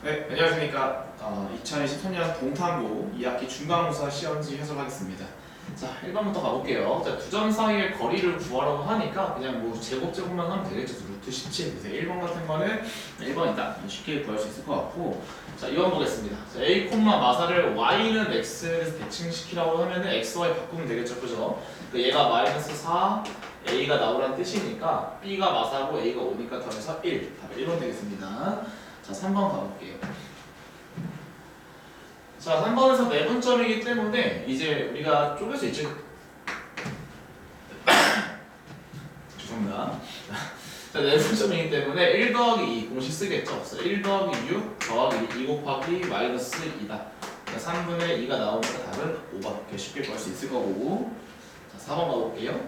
네, 안녕하십니까. 2023년 동탄고 2학기 중간고사 시험지 해설하겠습니다. 자, 1번부터 가볼게요. 자, 두 점 사이의 거리를 구하라고 하니까 그냥 뭐 제곱만 하면 되겠죠. 루트 17. 그래서 1번 같은 거는 1번이다. 쉽게 구할 수 있을 것 같고. 자, 2번 보겠습니다. 자, A, 마사를 y는 x에서 대칭시키라고 하면은 x, y 바꾸면 되겠죠. 그죠? 얘가 마이너스 4, a가 나오라는 뜻이니까 b가 마사고 a가 5니까 더해서 1. 답이 1번 되겠습니다. 자, 3번 가볼게요. 자, 3번에서 내분점이기 때문에 이제 우리가 쪼갤 수 있죠. 죄송합니다. 자, 내분점이기 때문에 1 더하기 2 공식 쓰겠죠. 그래서 1 더하기 6 더하기 2 곱하기 마이너스 2다. 3분의 2가 나오니까 답은 5번. 이렇게 쉽게 구할 수 있을 거고. 자, 4번 가볼게요.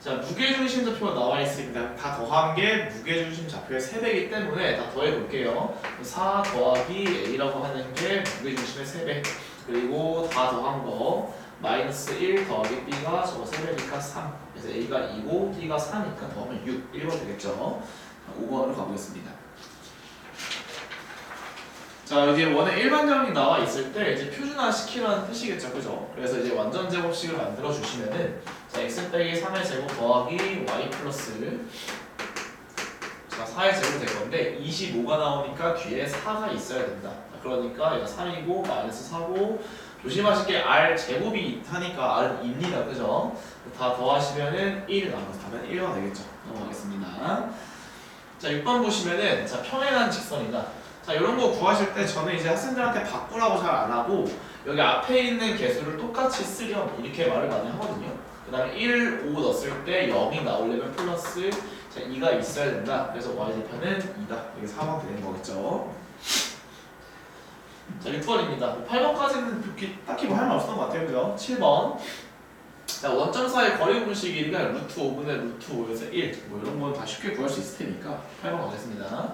자, 무게중심 좌표가 나와 있습니다. 다 더한 게 무게중심 좌표의 3배이기 때문에 다 더해 볼게요. 4 더하기 a라고 하는 게 무게중심의 3배. 그리고 다 더한 거 마이너스 1 더하기 b가 저거 3배니까 3. 그래서 a가 2고 b가 4니까 더하면 6. 1번 되겠죠. 5번으로 가보겠습니다. 자, 이제 원의 일반정이 나와 있을 때 이제 표준화 시키라는 뜻이겠죠, 그죠? 그래서 이제 완전 제곱식을 만들어 주시면은 자, x 빼기 3의 제곱 더하기 y 플러스 자, 4의 제곱 될 건데 25가 나오니까 뒤에 4가 있어야 된다. 그러니까 얘가 3이고 마이너스 4고 조심하실 게 r 제곱이 하니까 r은 2입니다, 그죠? 다 더하시면은 1이 나와서 답은 1번 되겠죠. 넘어가겠습니다. 자, 6번 보시면은 자, 평행한 직선이다. 자, 이런 거 구하실 때 저는 이제 학생들한테 바꾸라고 잘 안 하고 여기 앞에 있는 개수를 똑같이 쓰렴 이렇게 말을 많이 하거든요. 그 다음에 1, 5 넣었을 때 0이 나오려면 플러스 자, 2가 있어야 된다. 그래서 y좌표는 2다. 이게 4번 되는 거겠죠. 자, 6번입니다. 8번까지는 딱히 뭐 할 말 없었던 것 같아요. 그죠? 7번. 자, 원점 사이 거리 분식이니까 루트 5분의 루트 5에서 1. 뭐 이런 건 다 쉽게 구할 수 있을 테니까 8번 가겠습니다.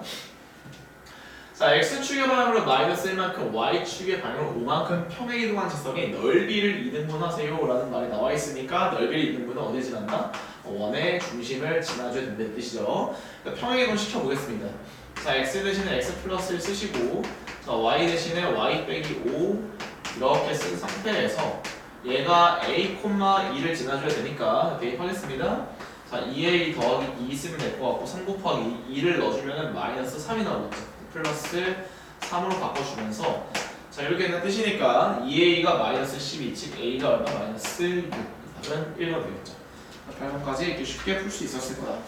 자, x축의 방향으로 마이너스 1만큼 y축의 방향으로 5만큼 평행 이동한 직선이 넓이를 2등분하세요 라는 말이 나와 있으니까 넓이를 2등분은 어디 지난다? 원의 중심을 지나줘야 된다는 뜻이죠. 그러니까 평행 이동 시켜보겠습니다. 자, x 대신에 x 플러스 1 쓰시고 자, y 대신에 y 빼기 5 이렇게 쓴 상태에서 얘가 a, 2를 지나줘야 되니까 대입하겠습니다. 자, 2a 더하기 2 쓰면 될 것 같고 3 곱하기 2를 넣어주면 마이너스 3이 나오겠죠. 플러스 3으로 바꿔주면서 자, 이렇게 있는 뜻이니까 2a가 마이너스 12, 즉 a가 얼마? 마이너스 6. 답은 1번 되겠죠. 8번까지 이렇게 쉽게 풀 수 있었을 거다.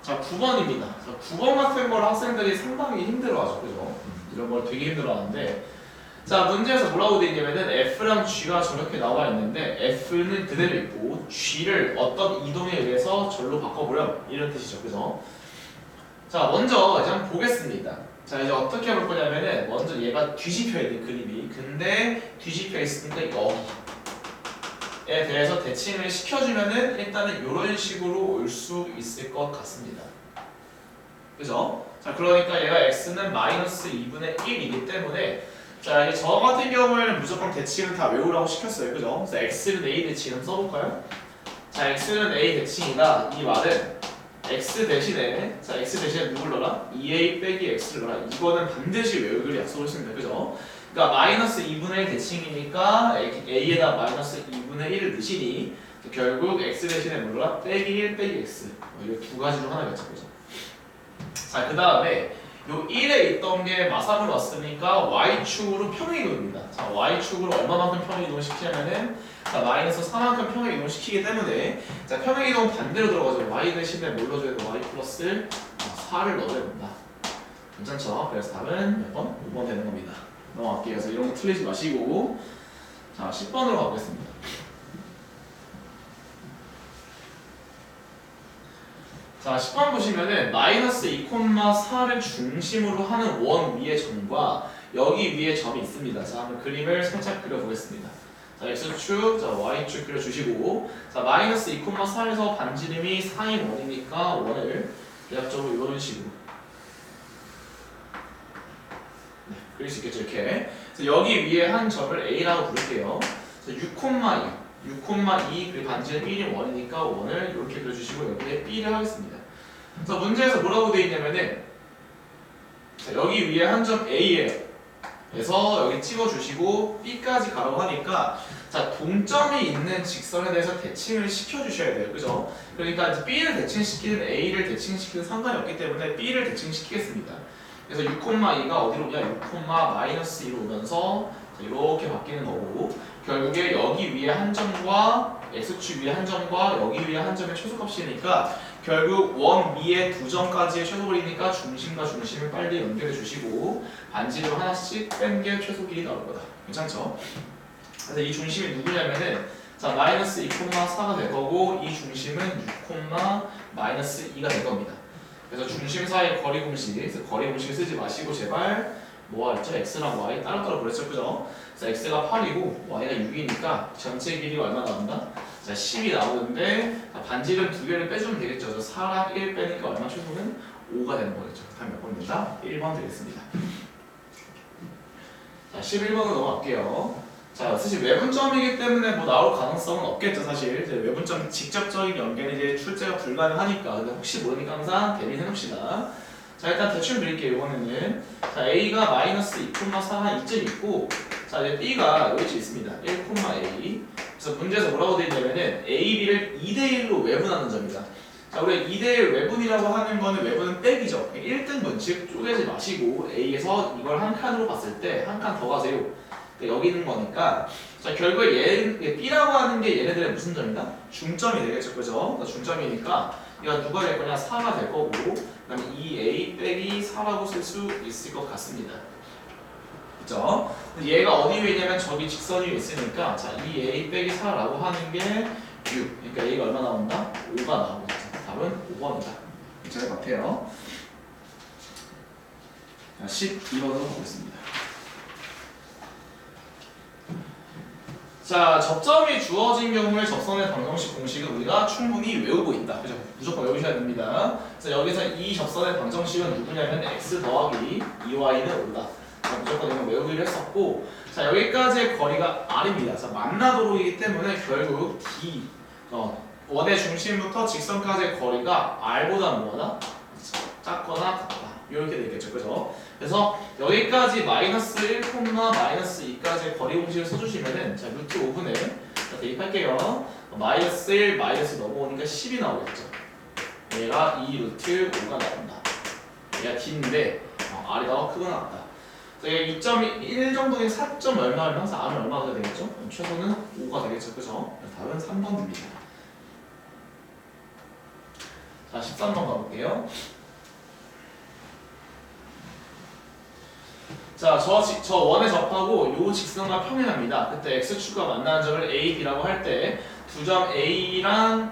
자, 9번입니다. 자, 9번 같은 걸 학생들이 상당히 힘들어하죠. 그죠? 이런 걸 되게 힘들어하는데 자, 문제에서 뭐라고 되어 있냐면은 F랑 G가 저렇게 나와 있는데 F는 그대로 있고 G를 어떤 이동에 의해서 절로 바꿔보렴 이런 뜻이죠. 그죠? 자, 먼저 이제 한번 보겠습니다. 자, 이제 어떻게 볼 거냐면은 먼저 얘가 뒤집혀 있는 그림이 근데 뒤집혀 있으니까 여기에 대해서 대칭을 시켜주면은 일단은 이런 식으로 올 수 있을 것 같습니다. 그죠? 자, 그러니까 얘가 x는 마이너스 2분의 1이기 때문에 자, 이제 저 같은 경우에는 무조건 대칭을 다 외우라고 시켰어요. 그죠? 그래서 x는 a 대칭 한번 써볼까요? 자, x는 a 대칭이다. 이 말은 x 대신에 자, x 대신에 누굴 넣어라? 2a 빼기 x를 넣어라. 이거는 반드시 외우기를 약속을 했습니다. 그죠? 그러니까 마이너스 2분의 1 대칭이니까 a에다 마이너스 2분의 1을 넣으시니 결국 x 대신에 뭘 넣어라? 빼기 1 빼기 x. 이거 두 가지로 하나겠죠. 그죠? 자, 그 다음에 요 1에 있던 게 마삼을 왔으니까 y축으로 평행 이동입니다. 자, y축으로 얼마만큼 평행 이동을 시키냐면은 자, 마이너스 4만큼 평행 이동을 시키기 때문에 자, 평행 이동 반대로 들어가죠. y 대신에 뭘 넣어줘야 돼? y 플러스 4를 넣어야 된다. 괜찮죠? 그래서 답은 몇 번? 5번 되는 겁니다. 넘어갈게요. 그래서 이런 거 틀리지 마시고 자, 10번으로 가보겠습니다. 자, 10번 보시면은 마이너스 2,4를 중심으로 하는 원 위의 점과 여기 위에 점이 있습니다. 자, 한번 그림을 살짝 그려보겠습니다. 자, x축, 자, y축 그려주시고 자, 마이너스 2,4에서 반지름이 4인 원이니까 원을 대략적으로 이런 식으로 네, 그릴 수 있겠죠, 이렇게. 그래서 여기 위에 한 점을 a라고 부를게요. 6,2 그리고 반지름 1인 원이니까 원을 이렇게 그려주시고 여기에 b를 하겠습니다. 그래서 문제에서 뭐라고 되어 있냐면은 자, 여기 위에 한 점 A예요. 그래서 여기 찍어주시고 B까지 가라고 하니까 자, 동점이 있는 직선에 대해서 대칭을 시켜주셔야 돼요. 그죠? 그러니까 이제 B를 대칭시키든 A를 대칭시키든 상관이 없기 때문에 B를 대칭시키겠습니다. 그래서 6,2가 어디로 오냐? 6,-2로 오면서 자, 이렇게 바뀌는 거고 결국에 여기 위에 한 점과 X축 위에 한 점과 여기 위에 한 점의 최소값이니까 결국 원 위에 두 점까지의 최소거리니까 중심과 중심을 빨리 연결해 주시고 반지름 하나씩 뺀 게 최소 길이 나올 거다. 괜찮죠? 그래서 이 중심이 누구냐면은 자 마이너스 2,4가 될 거고 이 중심은 6,-2가 될 겁니다. 그래서 중심 사이의 거리 공식, 그래서 거리 공식 쓰지 마시고 제발 뭐가 있죠? x랑 y 따로따로 그랬죠, 그죠? 그래서 x가 8이고 y가 6이니까 전체 길이가 얼마 나온다? 자 10이 나오는데 반지름 두 개를 빼주면 되겠죠. 그래서 4랑 1 빼니까 얼마 최소는 5가 되는 거겠죠. 다음 몇 번 된다? 1번 되겠습니다. 자 11번으로 넘어갈게요. 자, 사실 외분점이기 때문에 뭐 나올 가능성은 없겠죠, 사실. 이제 외분점 직접적인 연계는 이제 출제가 불가능하니까. 근데 혹시 모르니까 항상 대비해 놓읍시다. 자, 일단 대충 드릴게요, 이번에는. 자, A가 마이너스 2,4 한 2점 있고, 자, 이제 B가 여기 있습니다. 1,A. 그래서 문제에서 뭐라고 되어 있냐면은 A, B를 2대1로 외분하는 점이다. 자, 우리가 2대1 외분이라고 하는 거는 외분은 빼기죠. 1등분, 즉 쪼개지 마시고 A에서 이걸 한 칸으로 봤을 때 한 칸 더 가세요. 여기 있는 거니까 자 결국에 B라고 하는 게 얘네들의 무슨 점이다? 중점이 되겠죠, 그죠? 중점이니까 이거 누가 될 거냐? 4가 될 거고 그 다음에 2A 빼기 4라고 쓸 수 있을 것 같습니다. 그죠? 얘가 어디 위에 있냐면 저기 직선 위에 있으니까 자 2A 빼기 4라고 하는 게 6. 그러니까 A가 얼마 나온다? 5가 나오겠죠. 답은 5번이다. 괜찮을 것 같아요. 자 12번으로 가보겠습니다. 자, 접점이 주어진 경우에 접선의 방정식 공식은 우리가 충분히 외우고 있다. 그죠? 무조건 외우셔야 됩니다. 그래서 여기서 이 접선의 방정식은 누구냐면 x 더하기 2y는 5다. 무조건 이건 외우기로 했었고, 자 여기까지의 거리가 r입니다. 자 만나도록이기 때문에 결국 d 원의 중심부터 직선까지의 거리가 r보다 뭐하다? 작거나 같다. 이렇게 되겠죠, 그죠? 그래서 여기까지 마이너스 1, 마이너스 2까지의 거리 공식을 써주시면은 자 루트 5분의 자 대입할게요. 마이너스 1, 마이너스 넘어오니까 10이 나오겠죠. 얘가 2 루트 5가 나온다. 얘가 d인데 r이 더 크거나 같다. 얘가 2.1 정도인 4점 얼마면 항상 r은 얼마가 되겠죠? 최소는 5가 되겠죠, 그죠? 답은 3번입니다. 자 13번 가볼게요. 자, 저 원에 접하고 요 직선과 평행합니다. 그때 x축과 만나는 점을 A, B라고 할 때 두 점 A랑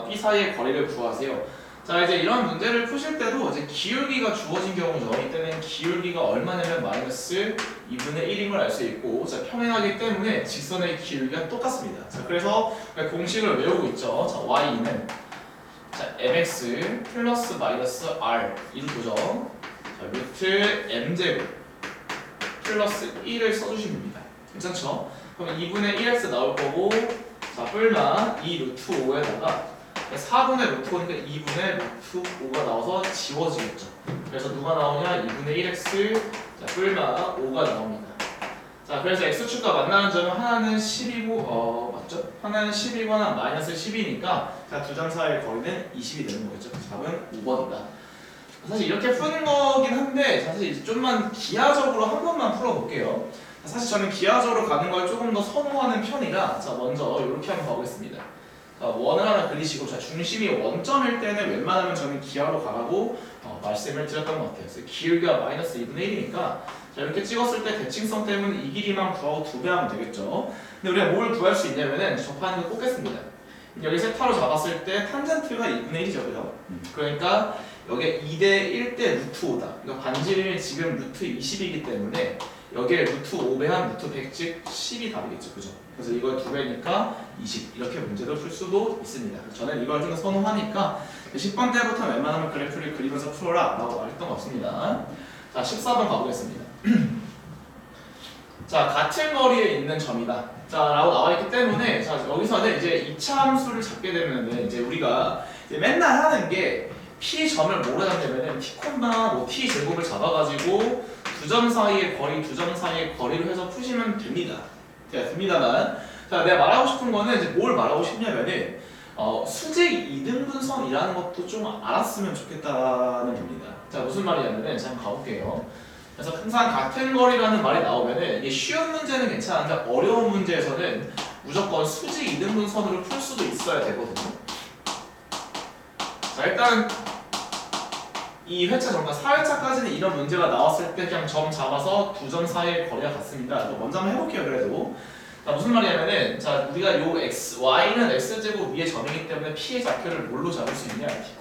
B 사이의 거리를 구하세요. 자, 이제 이런 문제를 푸실 때도 이제 기울기가 주어진 경우죠. 이때는 기울기가 얼마냐면 마이너스 2분의 1인 걸 알 수 있고, 자, 평행하기 때문에 직선의 기울기가 똑같습니다. 자, 그래서 공식을 외우고 있죠. 자, y는 자, mx 플러스 마이너스 r 이루고죠. 자, 루트 m제곱 플러스 1을 써주시면 됩니다. 괜찮죠? 그럼 2분의 1x 나올 거고 자 뿔마 2 루트 5에다가 4분의 루트 5니까 2분의 루트 5가 나와서 지워지겠죠. 그래서 누가 나오냐? 2분의 1x 자 뿔마 5가 나옵니다. 자 그래서 x축과 만나는 점은 하나는 10이고 맞죠? 하나는 10이거나 마이너스 10이니까 자 두 점 사이의 거리는 20이 되는 거겠죠. 답은 5번이다. 사실 이렇게 푸는 거긴 한데 사실 이제 좀만 기하적으로 한 번만 풀어볼게요. 사실 저는 기하적으로 가는 걸 조금 더 선호하는 편이라 자 먼저 이렇게 한번 가보겠습니다. 자, 원을 하나 그리시고 자 중심이 원점일 때는 웬만하면 저는 기하로 가라고 말씀을 드렸던 것 같아요. 그래서 기울기가 마이너스 2분의 1이니까 자 이렇게 찍었을 때 대칭성 때문에 이 길이만 구하고 2배 하면 되겠죠. 근데 우리가 뭘 구할 수 있냐면은 접하는 거 꼽겠습니다. 여기 세타로 잡았을 때 탄젠트가 2분의 1이죠, 그죠? 그러니까 여기에 2대 1대 루트 5다. 그러니까 반지름이 지금 루트 20이기 때문에 여기에 루트 5배한 루트 100, 즉 10이 답이겠죠, 그죠? 그래서 이걸 2배니까 20 이렇게 문제도 풀 수도 있습니다. 저는 이걸 좀 더 선호하니까 10번 때부터 웬만하면 그래프를 그리면서 풀어라 라고 말했던 것 같습니다. 자 14번 가보겠습니다. 자 같은 거리에 있는 점이다. 자 라고 나와있기 때문에 자 여기서는 이제 이차 함수를 잡게 되면은 이제 우리가 이제 맨날 하는 게 P점을 뭐로 잡냐면은 T, 뭐 T 제곱을 잡아가지고 두 점 사이의 거리, 두 점 사이의 거리로 해서 푸시면 됩니다. 됩니다만, 자, 내가 말하고 싶은 거는 이제 뭘 말하고 싶냐면은 수직 이등분선이라는 것도 좀 알았으면 좋겠다는 겁니다. 자, 무슨 말이냐면은 잠깐 가볼게요. 그래서 항상 같은 거리라는 말이 나오면은 이게 쉬운 문제는 괜찮은데 어려운 문제에서는 무조건 수직 이등분선으로 풀 수도 있어야 되거든요. 자, 일단 이 회차 전과 4회차까지는 이런 문제가 나왔을 때 그냥 점 잡아서 두 점 사이의 거리가 같습니다. 먼저 한번 해볼게요. 그래도 자, 무슨 말이냐면은 자, 우리가 요 x, y는 x제곱 위에 점이기 때문에 p의 좌표를 뭘로 잡을 수 있냐? t,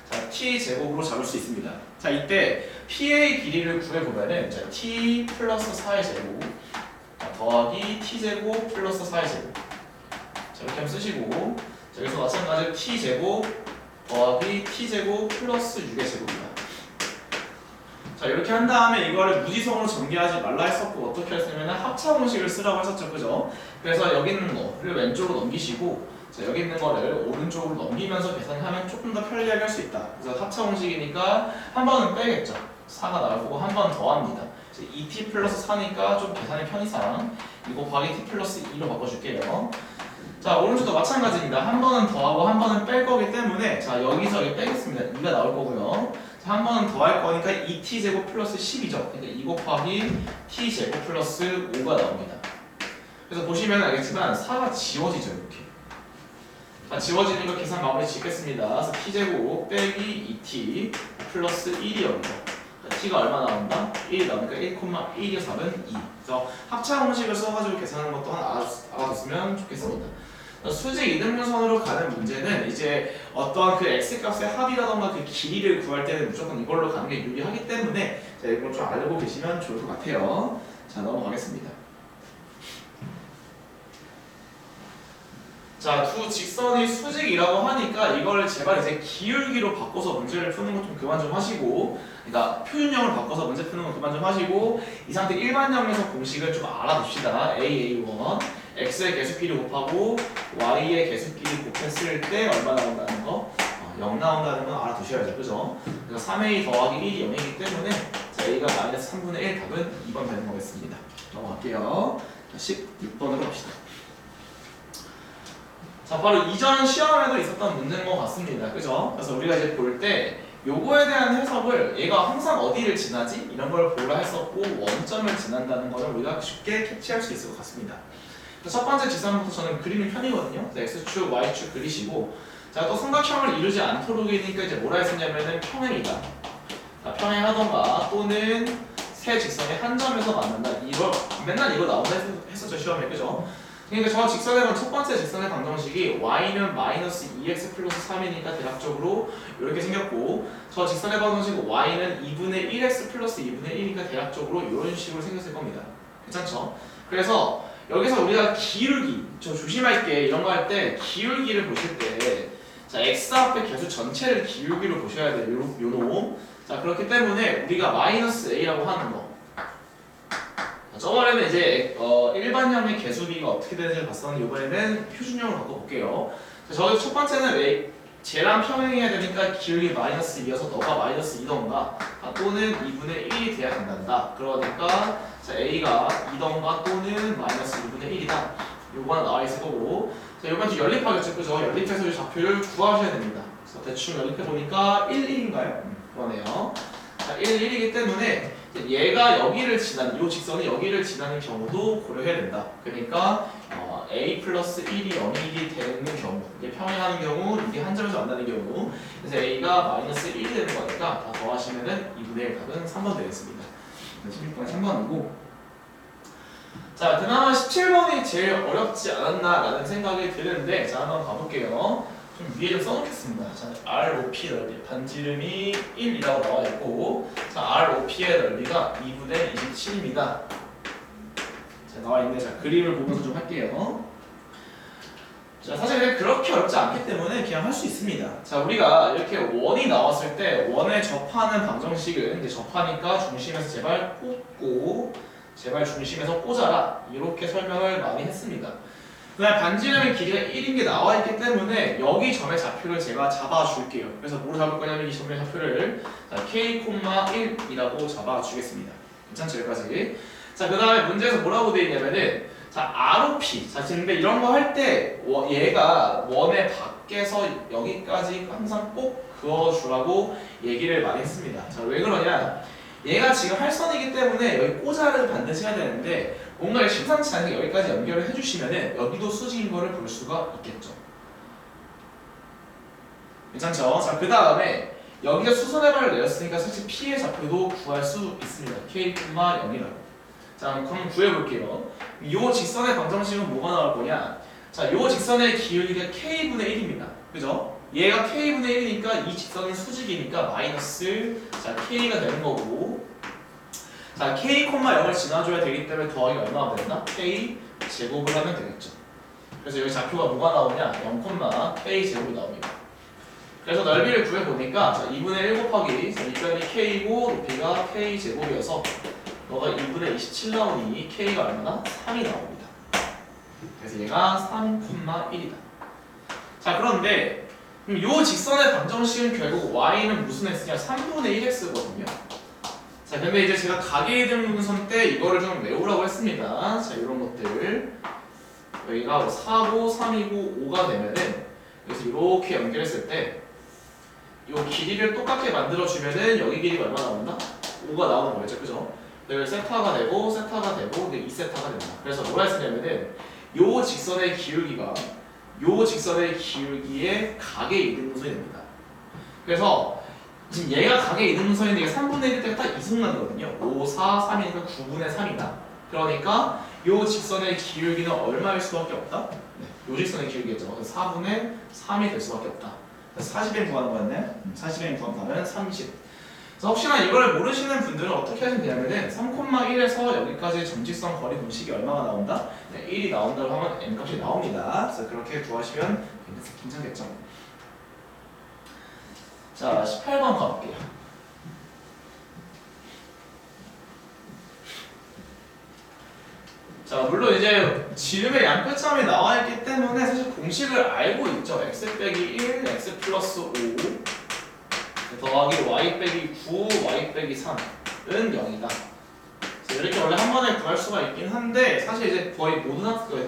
자, t 제곱으로 잡을 수 있습니다. 자, 이때 p의 길이를 구해보면은 자, t 플러스 4의 제곱 더하기 t 제곱 플러스 4의 제곱 자, 이렇게 한번 쓰시고 자, 여기서 마찬가지로 t 제곱 더하기 t제곱 플러스 6의 제곱이다. 자, 이렇게 한 다음에 이거를 무지성으로 전개하지 말라 했었고 어떻게 했으면 합차 공식을 쓰라고 했었죠. 그죠? 그래서 여기 있는 거를 왼쪽으로 넘기시고 자, 여기 있는 거를 오른쪽으로 넘기면서 계산하면 조금 더 편리하게 할 수 있다. 그래서 합차 공식이니까 한 번은 빼겠죠. 4가 나올 거고 한 번 더합니다. 2t 플러스 4니까 좀 계산의 편의상 이거 곱하기 t 플러스 2로 바꿔줄게요. 자, 오른쪽도 마찬가지입니다. 한 번은 더하고 한 번은 뺄 거기 때문에 자, 여기서 여기 빼겠습니다. 2가 나올 거고요. 자, 한 번은 더할 거니까 2t제곱 플러스 10이죠. 그러니까 2 곱하기 t제곱 플러스 5가 나옵니다. 그래서 보시면 알겠지만 4가 지워지죠. 이렇게. 자, 지워지는 거 계산 마무리 짓겠습니다. 그래서 t제곱 빼기 2t 플러스 1이 여기죠. t가 얼마 나온다? 1이 나오니까 1,1이 4는 2. 그래서 합차 공식을 써가지고 계산하는 것도 하나 알아뒀으면 좋겠습니다. 수직 이등분선으로 가는 문제는 이제 어떠한 그 x값의 합이라던가 그 길이를 구할 때는 무조건 이걸로 가는 게 유리하기 때문에 자, 이걸 좀 알고 계시면 좋을 것 같아요. 자, 넘어가겠습니다. 자, 두 직선이 수직이라고 하니까 이걸 제발 이제 기울기로 바꿔서 문제를 푸는 것 좀 그만 좀 하시고, 그러니까 표준형으로 바꿔서 문제 푸는 것 그만 좀 하시고, 이 상태 일반형에서 공식을 좀 알아둡시다. a1 x의 개수끼리 곱하고 y의 끼리 곱했을 때 얼마 나온다는 거, 0 나온다는 건 알아두셔야죠. 그죠? 그래서 3a 더하기 1이 0이기 때문에 자, a가 마이너스 3분의 1 답은 2번 되는 거겠습니다. 넘어갈게요. 16번으로 갑시다. 자, 바로 이전 시험에도 있었던 문제인 것 같습니다. 그죠? 그래서 우리가 이제 볼 때 요거에 대한 해석을 얘가 항상 어디를 지나지? 이런 걸 보라 했었고 원점을 지난다는 거를 우리가 쉽게 캐치할 수 있을 것 같습니다. 첫 번째 직선부터 저는 그리는 편이거든요. x축, y축 그리시고 자, 또 삼각형을 이루지 않도록이니까 이제 뭐라 했었냐면은 평행이다. 자, 평행하던가 또는 세 직선이 한 점에서 만난다. 이거 맨날 이거 나온다 했었죠 시험에. 그죠? 그러니까 저 직선의 첫 번째 직선의 방정식이 y는 마이너스 2x 플러스 3이니까 대략적으로 이렇게 생겼고 저 직선의 방정식 y는 2분의 1x 플러스 2분의 1이니까 대략적으로 이런 식으로 생겼을 겁니다. 괜찮죠? 그래서 여기서 우리가 기울기, 저 조심할게 이런 거 할 때 기울기를 보실 때 자, x 앞에 개수 전체를 기울기로 보셔야 돼요. 요 놈. 자, 그렇기 때문에 우리가 마이너스 a라고 하는 거 저번에는 이제 일반형의 개수비가 어떻게 되는지를 봤었는데 이번에는 표준형으로 바꿔볼게요. 저기 첫 번째는 쟤랑 평행해야 되니까 기울기 마이너스 2여서 너가 마이너스 2던가 또는 2분의 1이 돼야 된단다. 그러니까 자, a가 2던가 또는 마이너스 2분의 1이다. 요거는 나와 있을 거고 자, 요번 주 연립하겠죠. 그죠? 연립해서 이 좌표를 구하셔야 됩니다. 그래서 대충 연립해보니까 1, 1인가요? 그러네요. 자, 1, 1이기 때문에 얘가 여기를 지나는, 이 직선이 여기를 지나는 경우도 고려해야 된다. 그러니까 a 플러스 1이 0이 되는 경우, 이게 평행하는 경우, 이게 한 점에서 만나는 경우 그래서 a가 마이너스 1이 되는 거니까 다 더하시면은 2분의 1 답은 3번 되겠습니다. 16번에 3번이고 자, 그나마 17번이 제일 어렵지 않았나라는 생각이 드는데 자, 한번 가볼게요. 좀 위에 좀 써놓겠습니다. 자, ROP 넓이 반지름이 1이라고 나와 있고 자, ROP의 넓이가 2분의 27입니다. 자, 나와 있는데 자, 그림을 보면서 좀 할게요. 자, 사실 그렇게 어렵지 않기 때문에 그냥 할 수 있습니다. 자, 우리가 이렇게 원이 나왔을 때 원에 접하는 방정식은 이제 접하니까 중심에서 제발 꽂고 제발 중심에서 꽂아라 이렇게 설명을 많이 했습니다. 그다음에 반지름의 길이가 1인 게 나와 있기 때문에 여기 점의 좌표를 제가 잡아줄게요. 그래서 뭐로 잡을 거냐면 이 점의 좌표를 자, k,1이라고 잡아주겠습니다. 괜찮죠 여기까지? 자, 그다음에 문제에서 뭐라고 되어 있냐면은 자, ROP. 자, 근데 이런 거 할 때 얘가 원의 밖에서 여기까지 항상 꼭 그어주라고 얘기를 많이 했습니다. 자, 왜 그러냐? 얘가 지금 활선이기 때문에 여기 꽂아를 반드시 해야 되는데 뭔가 심상치 않게 여기까지 연결을 해주시면은 여기도 수직인 거를 볼 수가 있겠죠. 괜찮죠? 자, 그 다음에 여기가 수선의 발을 내렸으니까 사실 P의 좌표도 구할 수 있습니다. K,0이라고. 자, 그럼 구해볼게요. 이 직선의 방정식은 뭐가 나올 거냐? 자, 이 직선의 기울기가 K분의 1입니다. 그죠? 얘가 K분의 1이니까 이 직선은 수직이니까 마이너스 자, K가 되는 거고 자, K,0을 지나줘야 되기 때문에 더하기 얼마가 된다? K 제곱을 하면 되겠죠. 그래서 여기 좌표가 뭐가 나오냐? 0, K 제곱이 나옵니다. 그래서 넓이를 구해보니까 자, 2분의 1 곱하기 자, 밑변이 K이고 높이가 K 제곱이어서 너가 2분의 27 나오니 K가 얼마나? 3이 나옵니다. 그래서 얘가 3,1이다. 자, 그런데 이 직선의 방정식은 결국 Y는 무슨 x냐? 3분의 1x거든요. 자, 근데 이제 제가 가계이등분선 때 이거를 좀 외우라고 했습니다. 자, 이런 것들 여기가 4고 3이고 5가 되면은 여기서 이렇게 연결했을 때 이 길이를 똑같게 만들어주면은 여기 길이가 얼마 나온다? 5가 나오는 거겠죠, 그죠? 여기 세타가 되고 세타가 되고 2세타가 된다. 그래서 뭐라 했냐면은 요 직선의 기울기가 요 직선의 기울기의 가계 이등분선이 됩니다. 그래서 지금 얘가 가계 이등분선인데 이게 3분의 1일 때가 딱 이승만이거든요. 5, 4, 3이니까 9분의 3이다. 그러니까 요 직선의 기울기는 얼마일 수밖에 없다? 네, 요 직선의 기울기겠죠. 그래서 4분의 3이 될 수밖에 없다. 그래서 40엔 구하는 거였네. 40엔 구하면 30. 그래서 혹시나 이걸 모르시는 분들은 어떻게 하시면 되냐면은 3,1에서 여기까지 점직선 거리 공식이 얼마가 나온다? 네, 1이 나온다고 하면 n 값이 나옵니다. 그래서 그렇게 구하시면 괜찮겠죠? 자, 18번 가볼게요. 자, 물론 이제 지름의 양끝점이 나와 있기 때문에 사실 공식을 알고 있죠. x 빼기 1, x 플러스 5 더하기 y 빼기 9, y 빼기 3은 0이다. 이렇게 원래 한 번에 구할 수가 있긴 한데 사실 이제 거의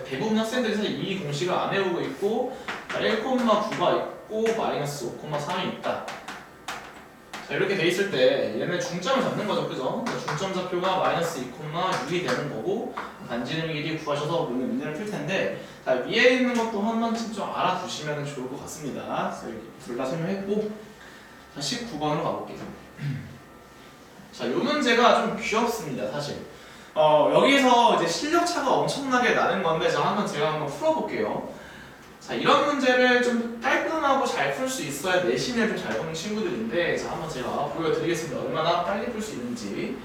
대부분 학생들이 사실 이 공식을 안 외우고 있고 1,9가 있고 마이너스 5,3이 있다. 자, 이렇게 돼 있을 때 얘네 중점을 잡는 거죠, 그죠? 그러니까 중점 좌표가 마이너스 2,6이 되는 거고 반지름 길이 구하셔서 문제를 풀 텐데 자, 위에 있는 것도 한 번쯤 좀 알아두시면 좋을 것 같습니다. 그래서 이렇게 둘 다 설명했고 자, 19번으로 가볼게요. 자, 이 문제가 좀 귀엽습니다, 사실. 여기서 이제 실력 차가 엄청나게 나는 건데 제가 한번 풀어볼게요. 자, 이런 문제를 좀 깔끔하고 잘 풀 수 있어야 내신을 좀 잘 보는 친구들인데 자, 한번 제가 보여드리겠습니다. 얼마나 빨리 풀 수 있는지.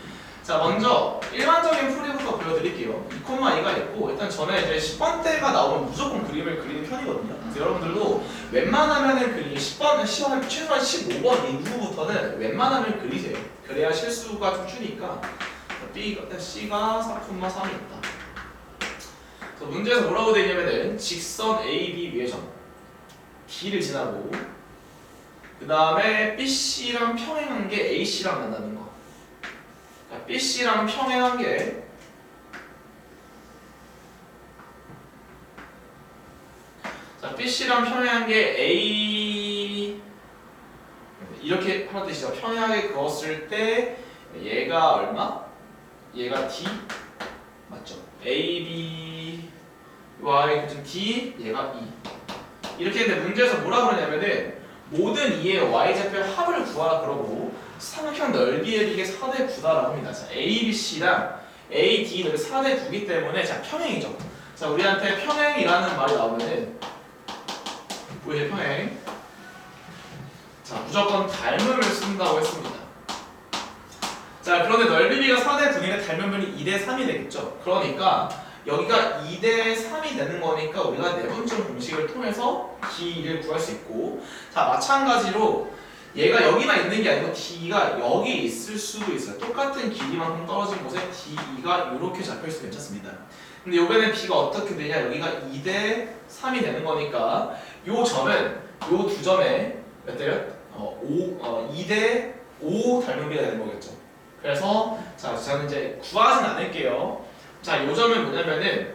자, 먼저 일반적인 풀이부터 보여드릴게요. 2,2가 있고 일단 저는 이제 10번대가 나오면 무조건 그림을 그리는 편이거든요. 그래서 여러분들도 웬만하면은 그림 10번, 최소한 15번 이후부터는 웬만하면 그리세요. 그래야 실수가 좀 주니까 C가 4,3이 있다. 문제에서 뭐라고 되어 있냐면은 직선 AB 위의 점 D를 지나고 그 다음에 BC랑 평행한 게 AC랑 만나는 거. 그러니까 BC랑 평행한 게 자, BC랑 평행한 게 A 이렇게 하는 뜻이죠. 평행하게 그었을 때 얘가 얼마? 얘가 D 맞죠? AB y D 얘가 2 이렇게 했는데 문제에서 뭐라 그러냐면은 모든 2의 y좌표의 합을 구하라 그러고 삼각형 넓이의 비례 4대 9다라고 합니다. 자, ABC랑 AD 넓이 4대 9이기 때문에 자, 평행이죠. 자, 우리한테 평행이라는 말이 나오면은 보이죠? 평행. 자, 무조건 닮음을 쓴다고 했습니다. 자, 그런데 넓이비가 4대 9인데 닮음분이 2대 3이 되겠죠. 그러니까 여기가 2대 3이 되는 거니까 우리가 내분점 공식을 통해서 D를 구할 수 있고 자, 마찬가지로 얘가 여기만 있는 게 아니고 D가 여기 있을 수도 있어요. 똑같은 길이만큼 떨어진 곳에 D가 이렇게 잡혀있어도 괜찮습니다. 근데 요번엔 b가 어떻게 되냐? 여기가 2대 3이 되는 거니까 요 점은 요 두 점에 몇 대 몇? 2대 5 닮은 비가 되는 거겠죠. 그래서 자 저는 이제 구하진 않을게요. 자 요 점은 뭐냐면은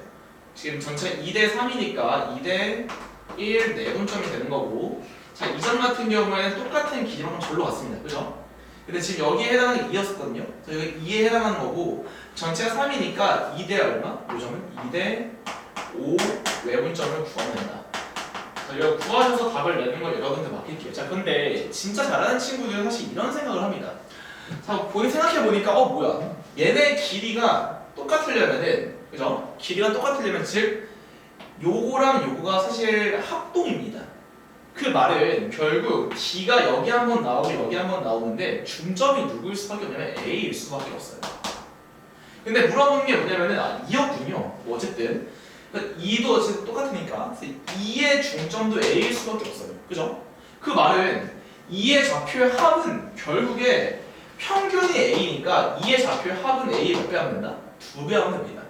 지금 전체 2대 3이니까 2대 1 내분점이 되는 거고, 자 이 점 같은 경우에는 똑같은 길이만 절로 갔습니다. 그죠? 근데 지금 여기에 해당하는 게 2였었거든요. 그래서 여기 2에 해당하는 거고 전체가 3이니까 2대 얼마? 요 점은 2대 5 외분점을 구하면 된다. 자, 이거 구하셔서 답을 내는 걸 여러분들 맡길게요. 자 근데 진짜 잘하는 친구들은 사실 이런 생각을 합니다. 자 본인 생각해보니까 뭐야, 얘네 길이가 똑같으려면은, 그죠? 길이가 똑같으려면 즉 요거랑 요거가 사실 합동입니다. 그 말은 결국 D가 여기 한번 나오고 여기 한번 나오는데 중점이 누구일 수밖에 없냐면 A일 수밖에 없어요. 근데 물어보는 게 뭐냐면은 2였군요. 뭐 어쨌든 2도 어쨌든 똑같으니까 2의 중점도 A일 수밖에 없어요. 그죠? 그 말은 2의 좌표의 합은 결국에 평균이 A니까 2의 좌표의 합은 A 몇 배 하면 된다? 2배 하면 됩니다.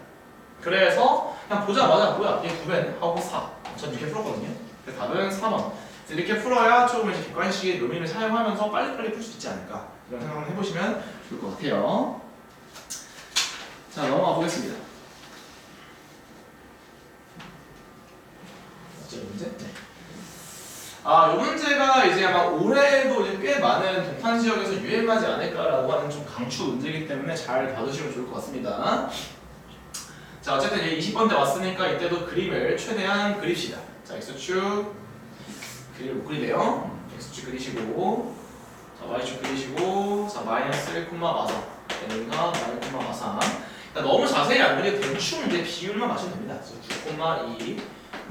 그래서 그냥 보자마자 뭐야 이게 2배네 하고 4. 전 이렇게 풀었거든요. 그래서 답은 4번. 이렇게 풀어야 조금 이제 객관식의 묘미를 사용하면서 빨리빨리 풀 수 있지 않을까, 이런 생각 한번 해보시면 좋을 것 같아요. 자 넘어가 보겠습니다. 이 문제? 네. 이 문제가 이제 아마 올해도 이제 꽤 많은 동탄 지역에서 유행하지 않을까라고 하는 좀 강추 문제이기 때문에 잘 봐주시면 좋을 것 같습니다. 자 어쨌든 이제 20번대 왔으니까 이때도 그림을 최대한 그립시다. 자 X축 그림을 못 그리네요. X축 그리시고, 자 Y축 그리시고, 자 마이너스 1, 마사 N과 마이너스 1, 마사. 너무 자세히 안 그려도 대충 이제 비율만 맞추면 됩니다. 9,2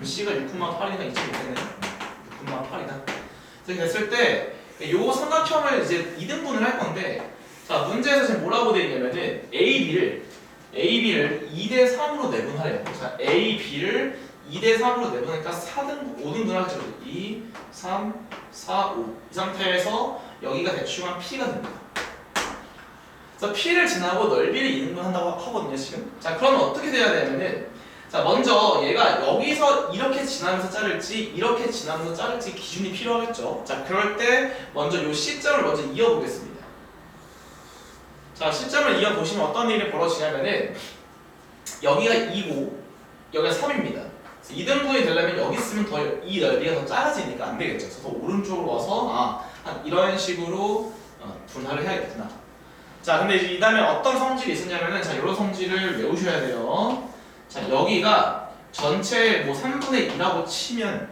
C가 6,8이나 2.5는 6,8이다. 이렇게 됐을 때 요 삼각형을 이제 2등분을 할 건데, 자 문제에서 지금 뭐라고 되어 있냐면은 AB를 2대 3으로 내분하래요. 자 AB를 2대 3으로 내보니까 4등, 5등분 하죠. 2, 3, 4, 5. 이 상태에서 여기가 대충 한 P가 됩니다. 그래서 P를 지나고 넓이를 2등분 한다고 하거든요, 지금. 자, 그러면 어떻게 돼야 되냐면은, 자, 먼저 얘가 여기서 이렇게 지나면서 자를지, 이렇게 지나면서 자를지 기준이 필요하겠죠. 자, 그럴 때 먼저 요 C점을 먼저 이어보겠습니다. 자, C점을 이어보시면 어떤 일이 벌어지냐면은, 여기가 2고, 여기가 3입니다. 2등분이 되려면 여기 있으면 더 이 넓이가 더 작아지니까 안 되겠죠. 그래서 오른쪽으로 와서 한 이런 식으로 분할을 해야겠구나. 자, 근데 이제 이 다음에 어떤 성질이 있었냐면은, 자, 이런 성질을 외우셔야 돼요. 자, 여기가 전체 뭐 3분의 2라고 치면,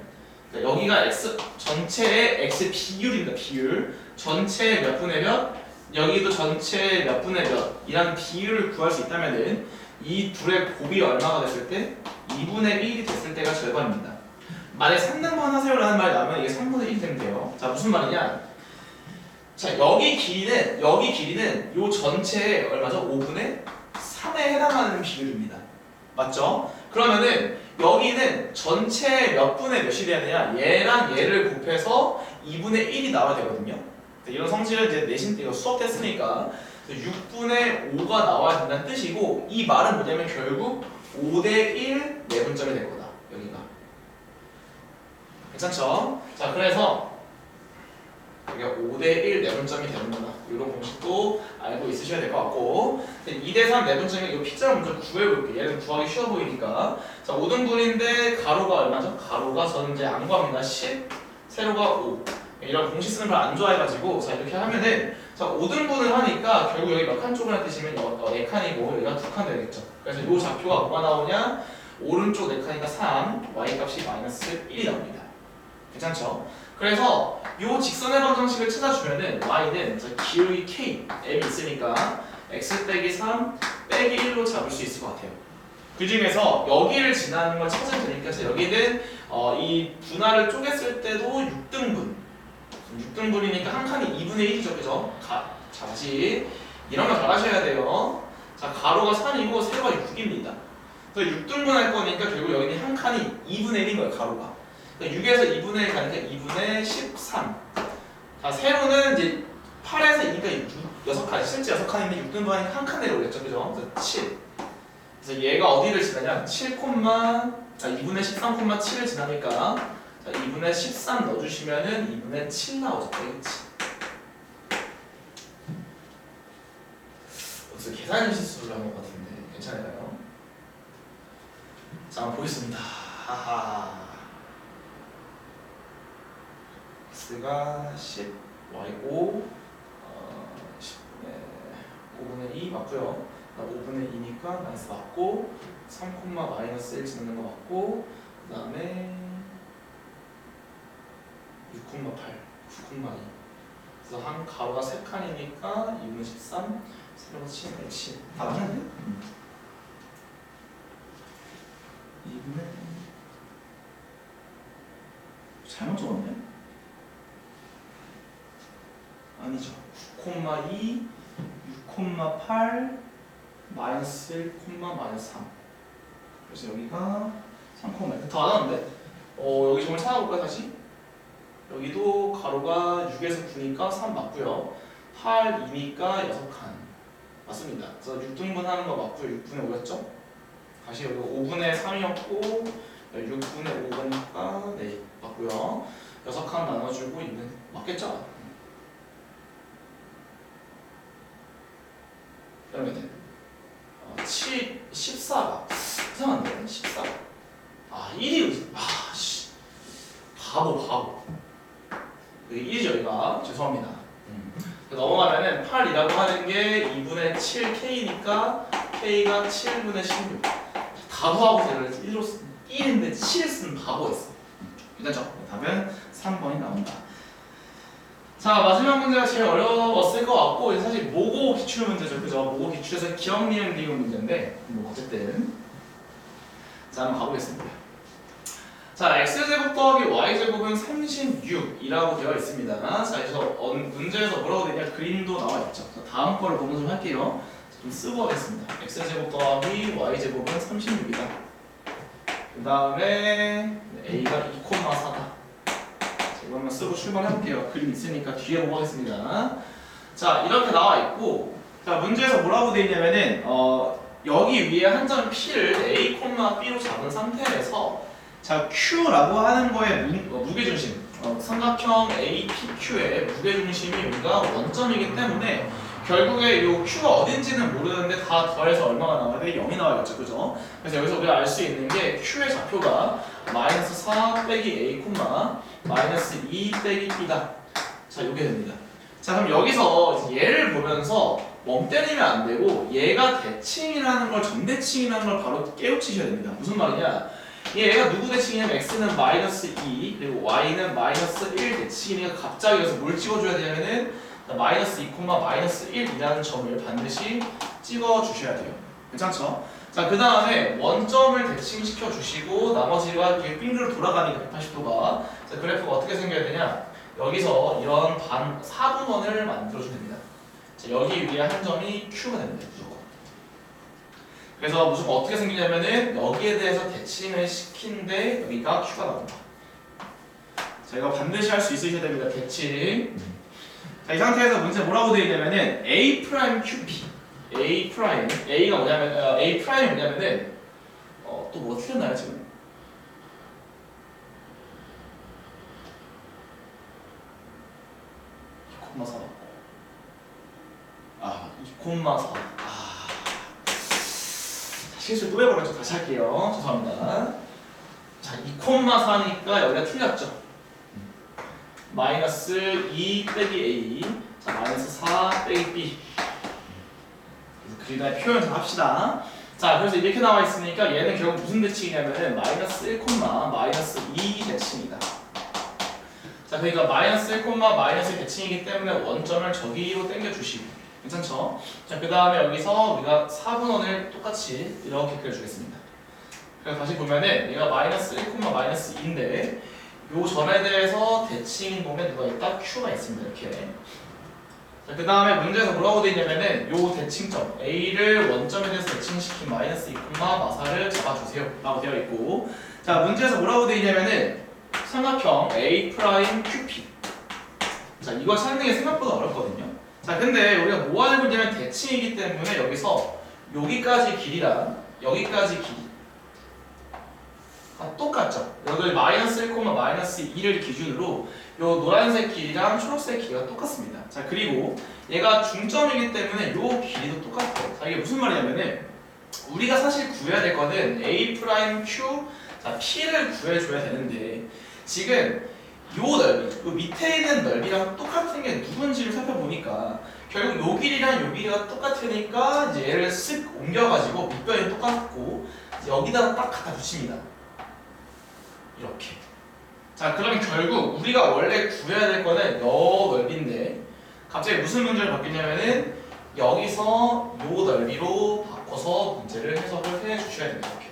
여기가 x 전체의 x 비율입니다. 비율. 전체 몇 분의 몇, 여기도 전체 몇 분의 몇 이란 비율을 구할 수 있다면은 이 둘의 곱이 얼마가 됐을 때 2분의 1이 됐을 때가 절반입니다. 만약에 3등분 하세요라는 말이 나오면 이게 3분의 1이 되면 돼요. 자 무슨 말이냐? 자 여기 길이는 요 전체의 얼마죠? 5분의 3에 해당하는 비율입니다. 맞죠? 그러면은 여기는 전체 몇 분의 몇이 돼야 되냐? 얘랑 얘를 곱해서 2분의 1이 나와야 되거든요. 이런 성질을 이제 내신 때 수업 때 쓰니까 6분의 5가 나와야 된다는 뜻이고, 이 말은 뭐냐면 결국 5대 1 내분점이 될 거다. 여기가. 괜찮죠? 자 그래서 여기가 5대 1 내분점이 되는구나. 이런 공식도 알고 있으셔야 될 것 같고, 2대 3 내분점이 이 P점을 먼저 구해볼게요. 얘는 구하기 쉬워 보이니까. 자 5등분인데 가로가 얼마죠? 가로가 저는 이제 안 구합니다. 10, 세로가 5. 이런 공식 쓰는 걸 안 좋아해가지고, 자 이렇게 하면은, 자 5등분을 하니까 결국 여기 몇 칸 쪽을 뜨시면 4칸이고 여기가 2칸 되겠죠. 그래서 이 좌표가 뭐가 나오냐? 오른쪽 4칸이니까 3, y 값이 마이너스 1이 나옵니다. 괜찮죠? 그래서 이 직선의 방정식을 찾아주면은 y는 기울기 k, m이 있으니까 x 빼기 3 빼기 1로 잡을 수 있을 것 같아요. 그 중에서 여기를 지나는 걸 찾으면 되니까, 여기는 이 분할을 쪼갰을 때도 6등분이니까 한 칸이 2분의 1이죠, 그죠? 자, 다시 이런 거 잘하셔야 돼요. 자, 가로가 3이고 세로가 6입니다. 그래서 6등분 할 거니까 결국 여기는 한 칸이 2분의 1인 거예요, 가로가. 그러니까 6에서 2분의 1 가니까 2분의 13. 자, 세로는 이제 8에서 2니까 6칸, 실제 6칸인데 6등분 하니까 한 칸 내려오겠죠, 그죠? 그래서 7. 그래서 얘가 어디를 지나냐? 2분의 13,7을 지나니까 자, 2분의 13 넣어주시면은 2분의 7 나오죠. 그렇지? 여기서 계산 실수를 한 것 같은데 괜찮아요? 자, 한번 보겠습니다. 하하. x가 10, y고 5분의 2 맞고요. 5분의 2니까 마이너스 맞고 3, 마이너스 1 지나는 거 맞고 그 다음에 6,8, 9,2 그래서 한 가로가 3칸이니까 2분의 13 세로가 7, 다 맞네? 2분의 잘못 적었네? 아니죠. 9,2 6,8 마이너스 1, 마이너스 3 그래서 여기가 3,1 다 맞았는데? 여기 정말 찾아볼까요 다시? 여기도 가로가 6에서 9니까 3 맞고요 8, 2니까 6칸 맞습니다. 그래서 6등분 하는 거 맞고요 6분의 5였죠? 다시 여기 5분의 3이었고 6분의 5니까 네 맞고요 6칸 나눠주고 있는 맞겠죠? 그러면은 14가 이상한데 14 1이 씨 바보 여기 1이죠 여기가 죄송합니다 넘어가면은 8이라고 하는 게 2분의 7k니까 k가 7분의 16 바보하고 얘를 1로 1인데 7을 쓴 바보였어 괜찮죠? 답은 3번이 나온다. 자 마지막 문제가 제일 어려웠을 것 같고 사실 모고 기출 문제죠 그죠? 모고 기출에서 기억 니은 리은 문제인데 뭐 어쨌든 자 한번 가보겠습니다. 자 x제곱 더하기 y제곱은 36이라고 되어 있습니다. 자 그래서 문제에서 뭐라고 되냐 그림도 나와 있죠. 다음 거를 보면 좀 할게요. 좀 쓰고 하겠습니다. x제곱 더하기 y제곱은 36이다. 그 다음에 a가 2,4다. 이거 한번 쓰고 출발해볼게요. 그림 있으니까 뒤에 보고 하겠습니다. 자 이렇게 나와 있고 자 문제에서 뭐라고 되어 있냐면은 여기 위에 한 점 P를 A, B로 잡은 상태에서 자 Q라고 하는 거의 무게중심 삼각형 APQ의 무게중심이 여기가 원점이기 때문에 결국에 이 Q가 어딘지는 모르는데 다 더해서 얼마가 나와야 돼? 0이 나와야겠죠 그죠? 그래서 여기서 우리가 알 수 있는 게 Q의 좌표가 마이너스 4 빼기 A, 마이너스 2 빼기 B다. 자 이게 됩니다. 자 그럼 여기서 얘를 보면서 멍 때리면 안 되고 얘가 대칭이라는 걸 점대칭이라는 걸 바로 깨우치셔야 됩니다. 무슨 말이냐? 얘가 누구 대칭이냐면 x는 마이너스 2 그리고 y는 마이너스 1 대칭이니까 갑자기 여기서 뭘 찍어줘야 되냐면은 마이너스 2, 마이너스 1이라는 점을 반드시 찍어주셔야 돼요. 괜찮죠? 자 그 다음에 원점을 대칭시켜 주시고 나머지가 이렇게 빙글 돌아가니까 180도가 자 그래프가 어떻게 생겨야 되냐? 여기서 이런 4분원을 만들어주면 됩니다. 자, 여기 위에 한 점이 Q가 됩니다. 무조건. 그래서 무조건 어떻게 생기냐면은 여기에 대해서 대칭을 시킨데 여기가 Q가 나온다. 자 이거 반드시 할 수 있으셔야 됩니다. 대칭. 자, 이 상태에서 문제 뭐라고 되어 있냐면은 A'QP A가 뭐냐면 A'이 뭐냐면은 또 뭐가 틀렸나요 지금? 콤마 4 2,4 실수 또 해버렸죠. 다시 할게요. 죄송합니다. 자 2,4니까 여기가 틀렸죠. 마이너스 2 빼기 A 자 마이너스 4 빼기 B 그 다음에 표현 좀 합시다. 자 그래서 이렇게 나와 있으니까 얘는 결국 무슨 대칭이냐면은 마이너스 1, 마이너스 2 대칭이다. 자 그러니까 마이너스 1, 마이너스 대칭이기 때문에 원점을 저기로 당겨주시고 괜찮죠? 자 그 다음에 여기서 우리가 4분원을 똑같이 이렇게 그려주겠습니다. 그래서 다시 보면은 얘가 마이너스 1, 마이너스 2인데 요 점에 대해서 대칭인 놈에 누가 있다? Q가 있습니다. 이렇게. 자, 그 다음에 문제에서 뭐라고 되어 있냐면은 요 대칭점 A를 원점에 대해서 대칭시킨 마이너스 2, 마사를 잡아주세요 라고 되어 있고 자 문제에서 뭐라고 되어 있냐면은 삼각형 A'QP 자 이걸 찾는 게 생각보다 어렵거든요. 자 근데 우리가 뭐 알고 있냐면 대칭이기 때문에 여기서 여기까지 길이랑 여기까지 길이 똑같죠? 여기 마이너스 1, 마이너스 2를 기준으로 요 노란색 길이랑 초록색 길이가 똑같습니다. 자, 그리고 얘가 중점이기 때문에 요 길이도 똑같아요. 자, 이게 무슨 말이냐면은 우리가 사실 구해야 될 거는 A 프라임 Q, 자, P를 구해줘야 되는데 지금 요 넓이, 요 밑에 있는 넓이랑 똑같은 게 누군지를 살펴보니까 결국 요 길이랑 요 길이가 똑같으니까 이제 얘를 쓱 옮겨가지고 밑변이 똑같고 여기다가 딱 갖다 붙입니다. 이렇게. 자, 그럼 결국 우리가 원래 구해야 될 거는 요 넓이인데 갑자기 무슨 문제를 받겠냐면은 여기서 요 넓이로 바꿔서 문제를 해석을 해 주셔야 됩니다. 이렇게.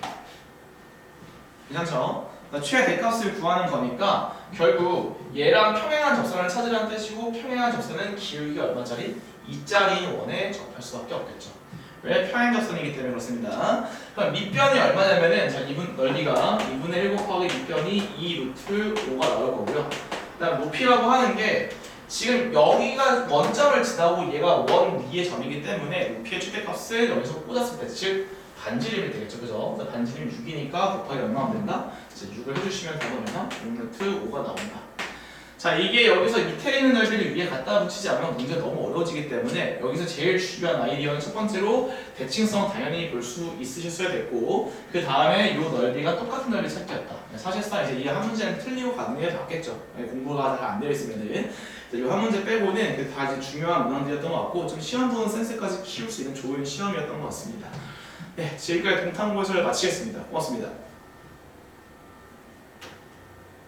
괜찮죠? 최대 대값을 구하는 거니까 결국 얘랑 평행한 접선을 찾으라는 뜻이고 평행한 접선은 기울기가 얼마짜리? 2짜리 원에 접할 수밖에 없겠죠. 왜? 평행 접선이기 때문에 그렇습니다. 그럼 밑변이 얼마냐면은 자, 넓이가 2분의 1 곱하기 밑변이 2 루트 5가 나올 거고요. 그다음 높이라고 하는 게 지금 여기가 원점을 지나고 얘가 원 위의 점이기 때문에 높이의 최대값을 여기서 꽂았을 때 즉 반지름이 되겠죠, 그죠? 반지름 6이니까 곱하기 얼마나 된다? 이제 6을 해주시면 되거든요. 6루트 5가 나온다. 자, 이게 여기서 밑에 있는 넓이를 위에 갖다 붙이지 않으면 문제가 너무 어려워지기 때문에 여기서 제일 중요한 아이디어는 첫 번째로 대칭성 당연히 볼 수 있으셨어야 됐고 그 다음에 이 넓이가 똑같은 넓이 찾기였다. 사실상 이제 이 한 문제는 틀리고 가는 게 맞겠죠. 공부가 잘 안 되어 있으면은 이 한 문제 빼고는 다 이제 중요한 문항들이었던 것 같고 좀 시험 보는 센스까지 키울 수 있는 좋은 시험이었던 것 같습니다. 네, 지금까지 동탐고시를 마치겠습니다. 고맙습니다.